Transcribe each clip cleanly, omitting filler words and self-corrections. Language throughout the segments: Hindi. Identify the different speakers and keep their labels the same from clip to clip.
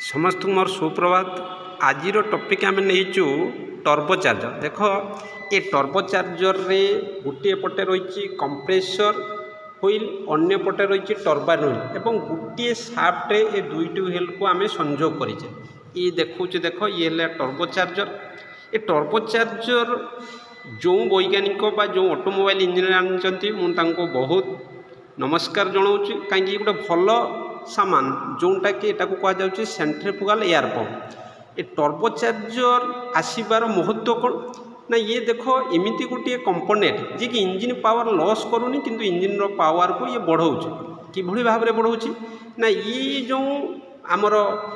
Speaker 1: समस्त मोर सुप्रभात। आज टॉपिक आम नहीं टर्बोचार्जर। देख ये टर्बोचार्जर रे गोटे पटे रही कंप्रेसर हुईल, अन्य पटे रही टर्बाइन हुईल एवं गोटे साफ्ट ये दुईटी व्हील को आम संजोग करें। ये देखुचे देख ये टर्बोचार्जर। ये टर्बोचार्जर जो वैज्ञानिक बा जो ऑटोमोबाइल इंजीनियर आनी मुझे बहुत नमस्कार जनाऊँ कहीं गोटे भल सामान जोटा कि यहाँ कहुच्छे सेंट्रीफ्यूगल एयर पंप। ये टर्बोचार्जर आसबार महत्व कौन ना ये देख एमती गोटे कंपोनेंट जी कि इंजिन पावर लॉस करूनी किंतु इंजिन पावर को ये बढ़ाऊे कि भाव में बढ़ाऊँ ना ये जो आमर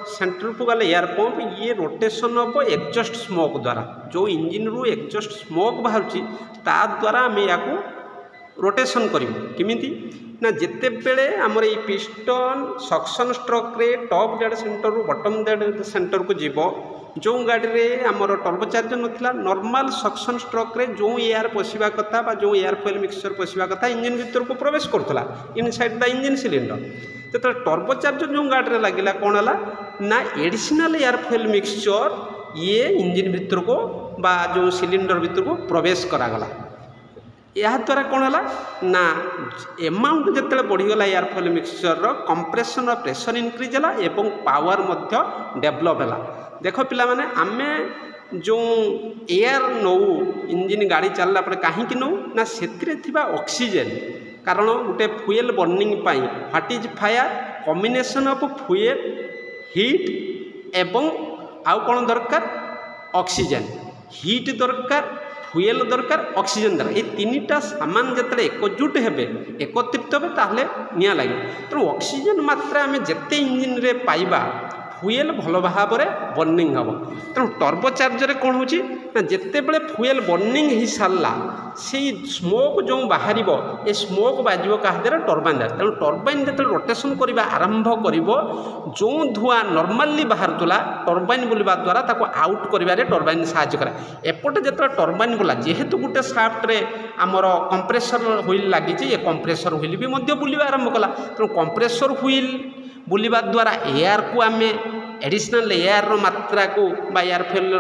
Speaker 1: सेंट्रीफ्यूगल एयर पंप ये रोटेशन ऑफ एग्जॉस्ट स्मोक द्वारा जो इंजिन रु एग्जॉस्ट स्मोक बाहर द्वारा आम या रोटेशन करूँ किमिति ना जिते बेले आमर ये पिस्टन सक्शन स्ट्रोक रे टॉप डेड सेंटर रु बॉटम डेड सेंटर को जीव जो गाड़ी रे आमर टर्बोचार्जर नथिला नॉर्मल सक्शन स्ट्रोक रे जो एयर पशिबा कथा बा जो एयर फॉयल मिक्सचर पशिबा कथा इंजिन भीतर को प्रवेश करथला इनसाइड द इंजिन सिलिंडर। तो टर्बोचार्जर जो गाड़ी रे लागिला कोन हला ना एडिशनल एयर फॉयल मिक्सचर ये इंजिन भीतर को बा जो सिलिंडर भीतर को प्रवेश करागला। या द्वारा कौन है ना एमाउंट जिते बढ़ीगला air fuel mixture compression pressure increase है एवं पावर डेभलप है। देख पिला माने आमे जो एयर नौ इंजिन गाड़ी चलला पर कहीं नौ ना से ऑक्सीजन कारण गोटे fuel burning what is fire combination of fuel heat एवं आउ कौन दरकार ऑक्सीजन हीट दरकार फ्यूएल दरकार ऑक्सीजन दरकार ये तीनटा सामान जिते एकजुट हेबे एकत्रित हे ताहले निया लगे। तेणु ऑक्सीजन मात्रा आम जिते इंजिन रे पाइबा फ्यूएल भल भाव में बर्निंग हम। तेणु टर्बोचार्जर कौन हो जिते बड़े फ्यूएल बर्निंग हो सारा से स्मोक जो बाहर ये स्मोक बाजो क्या टर्बाइन द्वारा। तेणु टर्बाइन जो रोटेशन करने आरंभ कर जो धुआं नॉर्मली बाहर तुला टर्बाइन बुलवा द्वारा ताको आउट कर टर्बाइन साहाय्य करे। एपटे जो टर्बाइन बुला जेहेतु गोटे साफ्ट रे आमर कंप्रेसर व्हील लगी ये कंप्रेसर व्हील भी बुलवा आरंभ कला। तेणु कंप्रेसर व्हील बुलवा द्वारा एयर को आम एडिशनल एयर मात्रा को बा एयर फॉयल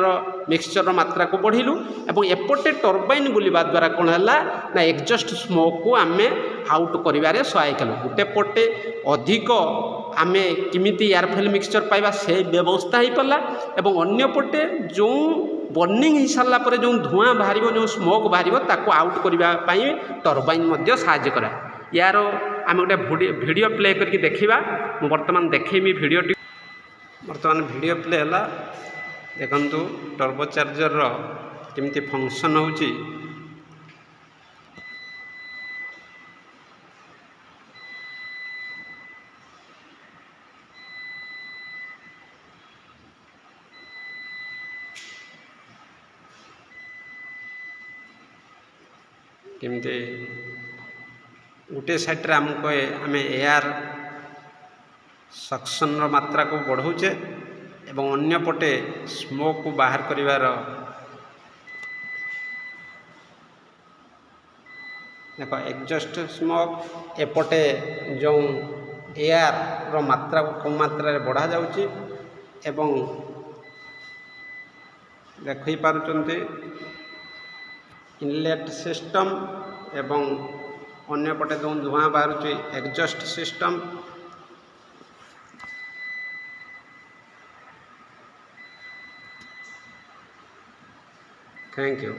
Speaker 1: मिक्सचर मात्रा को बढ़िलु एवं एपटे टर्बाइन बुलवा द्वारा कौन है ना एग्जॉस्ट स्मोक को आम आउट कर सहायक कलु। गोटे पटे अधिक आम किमिति एयर फॉयल मिक्सचर पाइबा से व्यवस्था हो पाला एवं अन्य पटे जो बर्निंग हो सारापर जो धुआं बाहर जो स्मोक बाहर ताको आउट करने टर्बाइन साहाय्य करे। यार आम गोटे वीडियो प्ले करके देखा बर्तमान देखेमी वीडियो बर्तमान वीडियो प्ले है देखंतु टर्बोचार्जर केमती फंक्शन होची। केमती गोटे साइड रे आमको आम एयर सक्शन मात्रा को बढ़ाऊे एवं अन्य पटे स्मोक को बाहर करिवार देखो एग्जॉस्ट स्मोक एपटे जो एयर रो मात्रा को कम मात्रा रे बढ़ा जाउची एवं देखि पारुचंती इनलेट सिस्टम एवं अन्य पटे जो धुआं बाहर एग्जॉस्ट सिस्टम। Thank you.